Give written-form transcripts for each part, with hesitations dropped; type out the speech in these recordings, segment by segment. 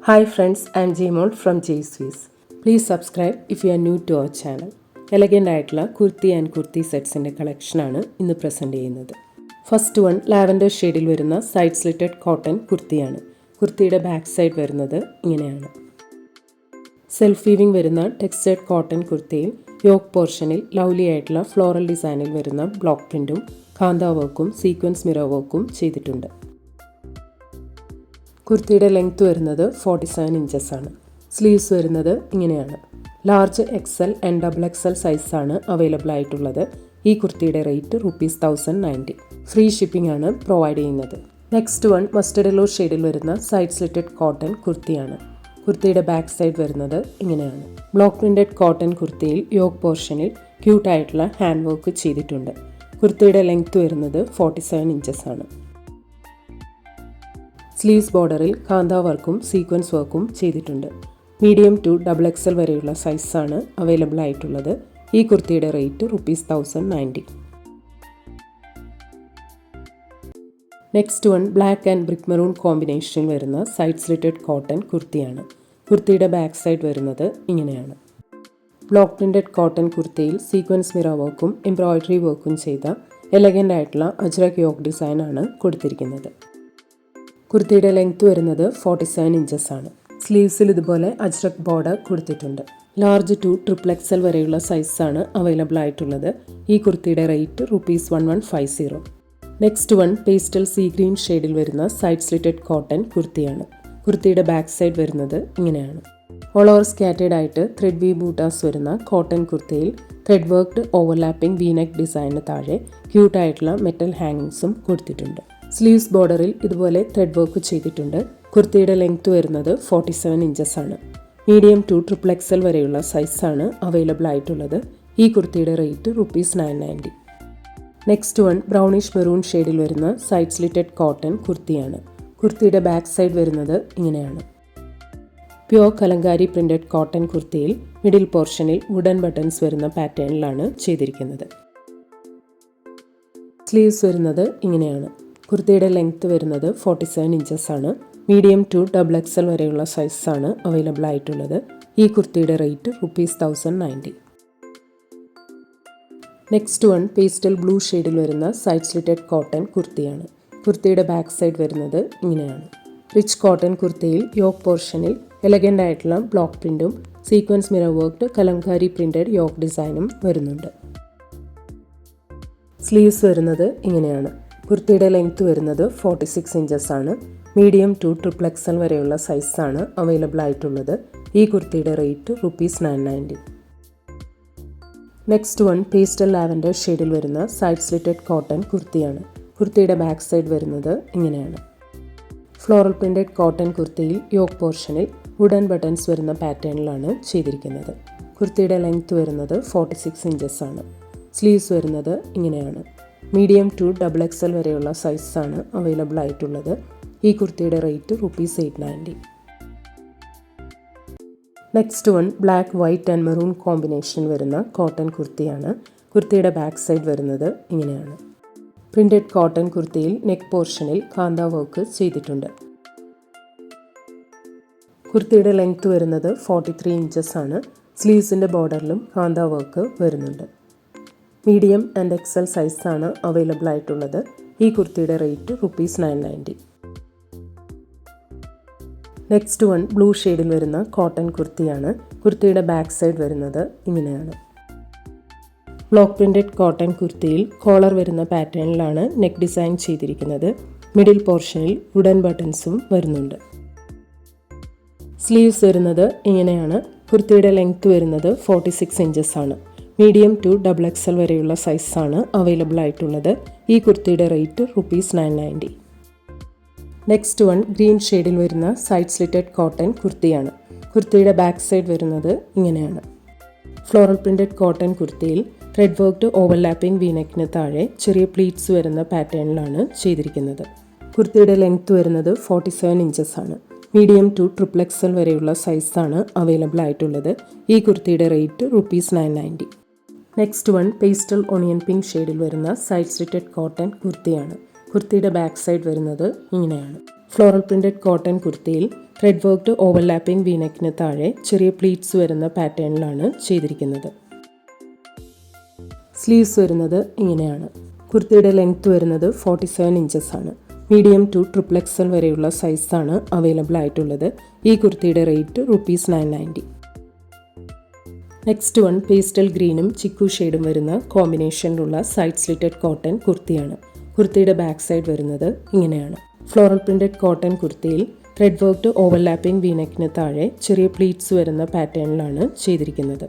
Hi friends, I am Jmol from JSWIS. Please subscribe if you are new to our channel. Elegant ആയിട്ടുള്ള kurti and kurti സെറ്റ്സിൻ്റെ കളക്ഷനാണ് ഇന്ന് present ചെയ്യുന്നത്. First one lavender ഷെയ്ഡിൽ വരുന്ന side slitted cotton കുർത്തിയാണ്. കുർത്തിയുടെ back side വരുന്നത് ഇങ്ങനെയാണ്. സെൽഫ് വീവിംഗ് വരുന്ന ടെക്സ്റ്റൈഡ് കോട്ടൺ കുർത്തിയിൽ യോക്ക് പോർഷനിൽ ലവ്ലി ആയിട്ടുള്ള ഫ്ലോറൽ ഡിസൈനിൽ വരുന്ന ബ്ലോക്ക് പ്രിൻറ്റും കാന്ത വർക്കും സീക്വൻസ് മിറർ വർക്കും ചെയ്തിട്ടുണ്ട്. കുർത്തിയുടെ ലെങ്ത് വരുന്നത് 47 ഇഞ്ചസ് ആണ്. സ്ലീവ്സ് വരുന്നത് ഇങ്ങനെയാണ്. ലാർജ് XL ആൻഡ് XXL സൈസാണ് അവൈലബിൾ ആയിട്ടുള്ളത്. ഈ കുർത്തിയുടെ റേറ്റ് ₹1090. ഫ്രീ ഷിപ്പിംഗ് ആണ് പ്രൊവൈഡ് ചെയ്യുന്നത്. നെക്സ്റ്റ് വൺ മസ്റ്റർഡ് യെല്ലോ ഷെയ്ഡിൽ വരുന്ന സൈഡ് സ്ലിറ്റഡ് കോട്ടൺ കുർത്തിയാണ്. കുർത്തിയുടെ ബാക്ക് സൈഡ് വരുന്നത് ഇങ്ങനെയാണ്. ബ്ലോക്ക് പ്രിൻറ്റഡ് കോട്ടൺ കുർത്തിയിൽ യോക്ക് പോർഷനിൽ ക്യൂട്ടായിട്ടുള്ള ഹാൻഡ് വർക്ക് ചെയ്തിട്ടുണ്ട്. കുർത്തിയുടെ ലെങ്ത് വരുന്നത് 47 ഇഞ്ചസ് ആണ്. സ്ലീവ്സ് ബോർഡറിൽ കാന്ത വർക്കും സീക്വൻസ് വർക്കും ചെയ്തിട്ടുണ്ട്. മീഡിയം ടു XXL വരെയുള്ള സൈസാണ് അവൈലബിൾ ആയിട്ടുള്ളത്. ഈ കുർത്തിയുടെ rate ₹1090. Next one black and brick maroon കോമ്പിനേഷനിൽ വരുന്ന സൈഡ് സ്ലിറ്റഡ് കോട്ടൺ കുർത്തിയാണ്. കുർത്തിയുടെ ബാക്ക് സൈഡ് വരുന്നത് ഇങ്ങനെയാണ്. ബ്ലോക്ക് പ്രിൻറ്റഡ് കോട്ടൺ കുർത്തിയിൽ സീക്വൻസ് മിറർ വർക്കും എംബ്രോയിഡറി വർക്കും ചെയ്ത എലഗൻ്റ് ആയിട്ടുള്ള അജ്രക് യോക്ക് ഡിസൈനാണ് കൊടുത്തിരിക്കുന്നത്. കുർത്തിയുടെ ലെങ്ത് വരുന്നത് 47 ഇഞ്ചസ് ആണ്. സ്ലീവ്സിൽ ഇതുപോലെ അജ്രക് ബോർഡർ കൊടുത്തിട്ടുണ്ട്. ലാർജ് ടു XXL വരെയുള്ള സൈസാണ് അവൈലബിൾ ആയിട്ടുള്ളത്. ഈ കുർത്തിയുടെ rate ₹1150. Next one pastel sea green ഷെയ്ഡിൽ വരുന്ന സൈഡ് സ്ലിറ്റഡ് കോട്ടൺ കുർത്തിയാണ്. കുർത്തിയുടെ ബാക്ക് സൈഡ് വരുന്നത് ഇങ്ങനെയാണ്. ഓൾ ഓവർ സ്കാറ്റേഡ് ആയിട്ട് ത്രെഡ് വി ബൂട്ടാസ് വരുന്ന കോട്ടൺ കുർത്തിയിൽ ത്രെഡ് വർക്ക്ഡ് ഓവർലാപ്പിംഗ് വീനെക്ക് ഡിസൈനിന് താഴെ ക്യൂട്ടായിട്ടുള്ള മെറ്റൽ ഹാങ്ങിങ്സും കൊടുത്തിട്ടുണ്ട്. സ്ലീവ്സ് ബോർഡറിൽ ഇതുപോലെ ത്രെഡ് വർക്ക് ചെയ്തിട്ടുണ്ട്. കുർത്തിയുടെ ലെങ്ത് വരുന്നത് 47 ഇഞ്ചസ് ആണ്. മീഡിയം ടു XXL വരെയുള്ള സൈസാണ് അവൈലബിൾ ആയിട്ടുള്ളത്. ഈ കുർത്തിയുടെ rate ₹990. Next one brownish maroon ഷെയ്ഡിൽ വരുന്ന സൈഡ് സ്ലിറ്റഡ് കോട്ടൺ കുർത്തിയാണ്. കുർത്തിയുടെ ബാക്ക് സൈഡ് വരുന്നത് ഇങ്ങനെയാണ്. പ്യോർ കലങ്കാരി പ്രിൻറ്റഡ് കോട്ടൺ കുർത്തിയിൽ മിഡിൽ പോർഷനിൽ വുഡൻ ബട്ടൺസ് വരുന്ന പാറ്റേണിലാണ് ചെയ്തിരിക്കുന്നത്. സ്ലീവ്സ് വരുന്നത് ഇങ്ങനെയാണ്. കുർത്തിയുടെ ലെങ്ത് വരുന്നത് 47 ഇഞ്ചസ് ആണ്. മീഡിയം ടു XXL വരെയുള്ള സൈസാണ് അവൈലബിൾ ആയിട്ടുള്ളത്. ഈ കുർത്തിയുടെ rate ₹1090. Next one pastel blue ഷെയ്ഡിൽ വരുന്ന സൈഡ് സ്ലിറ്റഡ് കോട്ടൺ കുർത്തിയാണ്. കുർത്തിയുടെ ബാക്ക് സൈഡ് വരുന്നത് ഇങ്ങനെയാണ്. റിച്ച് കോട്ടൺ കുർത്തിയിൽ യോക്ക് പോർഷനിൽ എലഗൻ്റ് ആയിട്ടുള്ള ബ്ലോക്ക് പ്രിൻറ്റും sequence mirror worked Kalamkari printed yoke ഡിസൈനും വരുന്നുണ്ട്. സ്ലീവ്സ് വരുന്നത് ഇങ്ങനെയാണ്. കുർത്തിയുടെ ലെങ്ത് വരുന്നത് 46 ഇഞ്ചസ് ആണ്. മീഡിയം ടു XXL വരെയുള്ള സൈസാണ് അവൈലബിൾ ആയിട്ടുള്ളത്. ഈ കുർത്തിയുടെ rate ₹990. Next one pastel lavender ഷെയ്ഡിൽ വരുന്ന സൈഡ് സ്ലിറ്റഡ് കോട്ടൺ കുർത്തിയാണ്. കുർത്തിയുടെ ബാക്ക് സൈഡ് വരുന്നത് ഇങ്ങനെയാണ്. ഫ്ലോറൽ പ്രിൻറ്റഡ് കോട്ടൺ കുർത്തിയിൽ യോക്ക് പോർഷനിൽ വുഡൻ ബട്ടൺസ് വരുന്ന പാറ്റേണിലാണ് ചെയ്തിരിക്കുന്നത്. കുർത്തിയുടെ ലെങ്ത് വരുന്നത് 46 ഇഞ്ചസ് ആണ്. സ്ലീവ്സ് വരുന്നത് ഇങ്ങനെയാണ്. മീഡിയം ടു XXL വരെയുള്ള സൈസാണ് അവൈലബിൾ ആയിട്ടുള്ളത്. ഈ കുർത്തിയുടെ rate ₹890. Next one black white and maroon combination വരുന്ന കോട്ടൺ കുർത്തിയാണ്. കുർത്തിയുടെ ബാക്ക് സൈഡ് വരുന്നത് ഇങ്ങനെയാണ്. പ്രിൻറ്റഡ് കോട്ടൺ കുർത്തിയിൽ നെക്ക് പോർഷനിൽ കാന്ത വർക്ക് ചെയ്തിട്ടുണ്ട്. കുർത്തിയുടെ ലെങ്ത് വരുന്നത് 43 ഇഞ്ചസ് ആണ്. സ്ലീവ്സിൻ്റെ ബോർഡറിലും കാന്ത വർക്ക് വരുന്നുണ്ട്. മീഡിയം ആൻഡ് XL സൈസാണ് അവൈലബിൾ ആയിട്ടുള്ളത്. ഈ കുർത്തിയുടെ റേറ്റ് ₹990. നെക്സ്റ്റ് വൺ ബ്ലൂ ഷെയ്ഡിൽ വരുന്ന കോട്ടൺ കുർത്തിയാണ്. കുർത്തിയുടെ ബാക്ക് സൈഡ് വരുന്നത് ഇങ്ങനെയാണ്. ബ്ലോക്ക് പ്രിൻറ്റഡ് കോട്ടൺ കുർത്തിയിൽ കോളർ വരുന്ന പാറ്റേണിലാണ് നെക്ക് ഡിസൈൻ ചെയ്തിരിക്കുന്നത്. മിഡിൽ പോർഷനിൽ വുഡൻ ബട്ടൺസും വരുന്നുണ്ട്. സ്ലീവ്സ് വരുന്നത് ഇങ്ങനെയാണ്. കുർത്തിയുടെ ലെങ്ത് വരുന്നത് 46 ഇഞ്ചസ് ആണ്. മീഡിയം ടു XXL വരെയുള്ള സൈസാണ് അവൈലബിൾ ആയിട്ടുള്ളത്. ഈ കുർത്തിയുടെ റേറ്റ് ₹990. നെക്സ്റ്റ് വൺ ഗ്രീൻ ഷെയ്ഡിൽ വരുന്ന സൈഡ് സ്ലിറ്റഡ് കോട്ടൺ കുർത്തിയാണ്. കുർത്തിയുടെ ബാക്ക് സൈഡ് വരുന്നത് ഇങ്ങനെയാണ്. ഫ്ലോറൽ പ്രിൻറ്റഡ് കോട്ടൺ കുർത്തിയിൽ ത്രെഡ് വർക്ക്ഡ് ഓവർലാപ്പിംഗ് വീനെക്കിന് താഴെ ചെറിയ പ്ലീറ്റ്സ് വരുന്ന പാറ്റേണിലാണ് ചെയ്തിരിക്കുന്നത്. കുർത്തിയുടെ ലെങ്ത് വരുന്നത് 47 ഇഞ്ചസ് ആണ്. മീഡിയം ടു XXL വരെയുള്ള സൈസാണ് അവൈലബിൾ ആയിട്ടുള്ളത്. ഈ കുർത്തിയുടെ rate ₹990. Next one pastel onion pink ഷെയ്ഡിൽ വരുന്ന സൈഡ് സ്ലിറ്റഡ് കോട്ടൺ കുർത്തിയാണ്. കുർത്തിയുടെ ബാക്ക് സൈഡ് വരുന്നത് ഇങ്ങനെയാണ്. ഫ്ലോറൽ പ്രിൻറ്റഡ് കോട്ടൺ കുർത്തിയിൽ ത്രെഡ് വർക്ക്ഡ് ഓവർലാപ്പിംഗ് വീനെക്കിന് താഴെ ചെറിയ പ്ലീറ്റ്സ് വരുന്ന പാറ്റേണിലാണ് ചെയ്തിരിക്കുന്നത്. സ്ലീവ്സ് വരുന്നത് ഇങ്ങനെയാണ്. കുർത്തിയുടെ ലെങ്ത് വരുന്നത് 47 ഇഞ്ചസ് ആണ്. മീഡിയം ടു ട്രിപ്പിൾ എക്സൽ വരെയുള്ള സൈസാണ് അവൈലബിൾ ആയിട്ടുള്ളത്. ഈ കുർത്തിയുടെ റേറ്റ് ₹990. നെക്സ്റ്റ് വൺ പേസ്റ്റൽ ഗ്രീനും ചിക്കു ഷെയ്ഡും വരുന്ന കോമ്പിനേഷനിലുള്ള സൈഡ് സ്ലിറ്റഡ് കോട്ടൺ കുർത്തിയാണ്. കുർത്തിയുടെ ബാക്ക് സൈഡ് വരുന്നത് ഇങ്ങനെയാണ്. ഫ്ലോറൽ പ്രിന്റഡ് കോട്ടൺ കുർത്തിയിൽ ത്രെഡ് വർക്ക്ഡ് ഓവർലാപ്പിംഗ് വീനെക്കിന് താഴെ ചെറിയ പ്ലീറ്റ്സ് വരുന്ന പാറ്റേണിലാണ് ചെയ്തിരിക്കുന്നത്.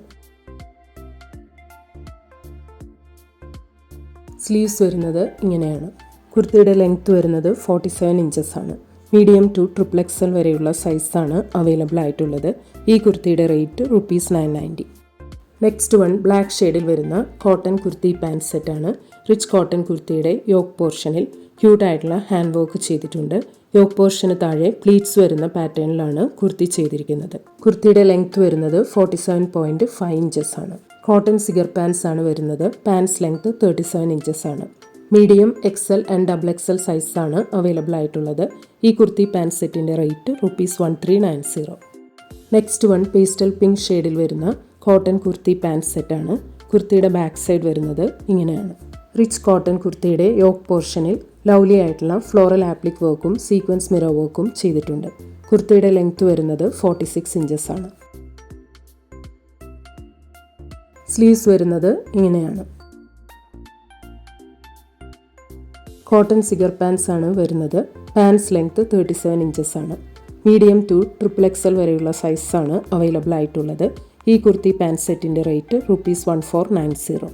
സ്ലീവ്സ് വരുന്നത് ഇങ്ങനെയാണ്. കുർത്തിയുടെ ലെങ്ത് വരുന്നത് 47 ഇഞ്ചസ് ആണ്. മീഡിയം ടു ട്രിപ്പിൾ എക്സൽ വരെയുള്ള സൈസാണ് അവൈലബിൾ ആയിട്ടുള്ളത്. ഈ കുർത്തിയുടെ റേറ്റ് ₹990. നെക്സ്റ്റ് വൺ ബ്ലാക്ക് ഷെയ്ഡിൽ വരുന്ന കോട്ടൺ കുർത്തി പാൻറ് സെറ്റാണ്. റിച്ച് കോട്ടൺ കുർത്തിയുടെ യോക്ക് പോർഷനിൽ ക്യൂട്ടായിട്ടുള്ള ഹാൻഡ് വർക്ക് ചെയ്തിട്ടുണ്ട്. യോക്ക് പോർഷന് താഴെ പ്ലീറ്റ്സ് വരുന്ന പാറ്റേണിലാണ് കുർത്തി ചെയ്തിരിക്കുന്നത്. കുർത്തിയുടെ ലെങ്ത് വരുന്നത് 47.5 ഇഞ്ചസ് ആണ്. കോട്ടൺ സിഗർ പാൻസ് ആണ് വരുന്നത്. പാൻസ് ലെങ്ത് 37 ഇഞ്ചസ് ആണ്. Medium XL and double XL സൈസാണ് അവൈലബിൾ ആയിട്ടുള്ളത്. ഈ കുർത്തി പാൻറ് സെറ്റിൻ്റെ rate ₹1390. Next one pastel pink ഷെയ്ഡിൽ വരുന്ന കോട്ടൺ കുർത്തി പാൻറ് സെറ്റാണ്. കുർത്തിയുടെ ബാക്ക് സൈഡ് വരുന്നത് ഇങ്ങനെയാണ്. റിച്ച് കോട്ടൺ കുർത്തിയുടെ യോക്ക് പോർഷനിൽ ലവ്ലി ആയിട്ടുള്ള ഫ്ലോറൽ ആപ്ലിക് വർക്കും സീക്വൻസ് മിറർ വർക്കും ചെയ്തിട്ടുണ്ട്. കുർത്തിയുടെ ലെങ്ത് വരുന്നത് 46 ഇഞ്ചസ് ആണ്. സ്ലീവ്സ് വരുന്നത് ഇങ്ങനെയാണ്. കോട്ടൺ സിഗർ പാൻസ് ആണ് വരുന്നത്. പാൻസ് ലെങ്ത് 37 ഇഞ്ചസ് ആണ്. മീഡിയം ടു ട്രിപ്പിൾ എക്സൽ വരെയുള്ള സൈസാണ് അവൈലബിൾ ആയിട്ടുള്ളത്. ഈ കുർത്തി പാൻറ് സെറ്റിൻ്റെ rate ₹1490.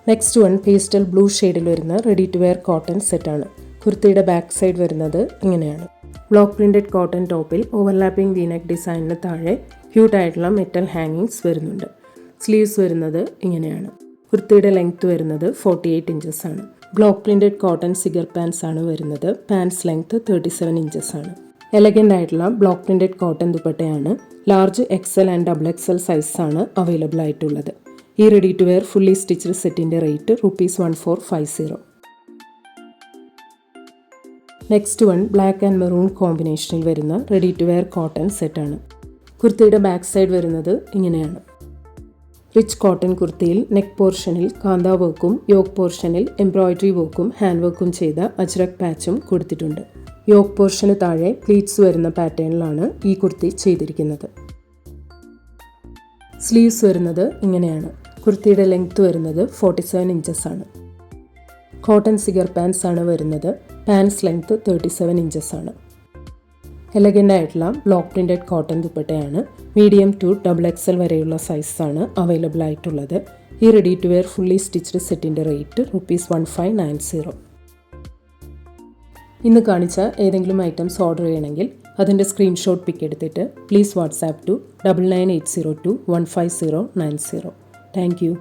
Next one pastel blue ഷെയ്ഡിൽ വരുന്ന റെഡി ടു വെയർ കോട്ടൺ സെറ്റാണ്. കുർത്തിയുടെ ബാക്ക് സൈഡ് വരുന്നത് ഇങ്ങനെയാണ്. ബ്ലോക്ക് പ്രിന്റഡ് കോട്ടൺ ടോപ്പിൽ ഓവർലാപ്പിംഗ് വീനെക്ക് ഡിസൈനിന് താഴെ ക്യൂട്ടായിട്ടുള്ള മെറ്റൽ ഹാങ്ങിങ്സ് വരുന്നുണ്ട്. സ്ലീവ്സ് വരുന്നത് ഇങ്ങനെയാണ്. കുർത്തിയുടെ ലെങ്ത് വരുന്നത് 48 ഇഞ്ചസ് ആണ്. Block printed cotton cigar pants ആണ് വരുന്നത്. പാൻസ് ലെങ്ത് 37 ഇഞ്ചസ് ആണ്. എലഗൻ്റ് ആയിട്ടുള്ള ബ്ലോക്ക് പ്രിന്റഡ് കോട്ടൺ ദുപ്പട്ടയാണ്. Large XL and double XL സൈസാണ് അവൈലബിൾ ആയിട്ടുള്ളത്. ഈ ready to wear fully stitched സെറ്റിൻ്റെ rate ₹1450. Next one black and maroon കോമ്പിനേഷനിൽ വരുന്ന റെഡി ടു വെയർ കോട്ടൺ സെറ്റാണ്. കുർത്തിയുടെ ബാക്ക് സൈഡ് വരുന്നത് ഇങ്ങനെയാണ്. റിച്ച് കോട്ടൺ കുർത്തിയിൽ നെക്ക് പോർഷനിൽ കാന്ത വർക്കും യോക്ക് പോർഷനിൽ എംബ്രോയിഡറി വർക്കും ഹാൻഡ് വർക്കും ചെയ്ത അജ്രക് പാച്ചും കൊടുത്തിട്ടുണ്ട്. യോക്ക് പോർഷന് താഴെ പ്ലീറ്റ്സ് വരുന്ന പാറ്റേണിലാണ് ഈ കുർത്തി ചെയ്തിരിക്കുന്നത്. സ്ലീവ്സ് വരുന്നത് ഇങ്ങനെയാണ്. കുർത്തിയുടെ ലെങ്ത് വരുന്നത് 47 ഇഞ്ചസ് ആണ്. കോട്ടൺ സിഗർ പാൻസ് ആണ് വരുന്നത്. പാൻസ് ലെങ്ത് 37 ഇഞ്ചസ് ആണ്. എലഗൻ്റ് ആയിട്ടുള്ള ബ്ലോക്ക് പ്രിന്റഡ് കോട്ടൺ ദുപ്പട്ടയാണ്. മീഡിയം ടു ഡബിൾ എക്സൽ വരെയുള്ള സൈസാണ് അവൈലബിൾ ആയിട്ടുള്ളത്. ഈ ready to wear fully stitched സെറ്റിൻ്റെ റേറ്റ് ₹1590. ഇന്ന് കാണിച്ച ഏതെങ്കിലും ഐറ്റംസ് ഓർഡർ ചെയ്യണമെങ്കിൽ അതിൻ്റെ സ്ക്രീൻഷോട്ട് പിക്ക് എടുത്തിട്ട് please WhatsApp to 9980215090. Thank U.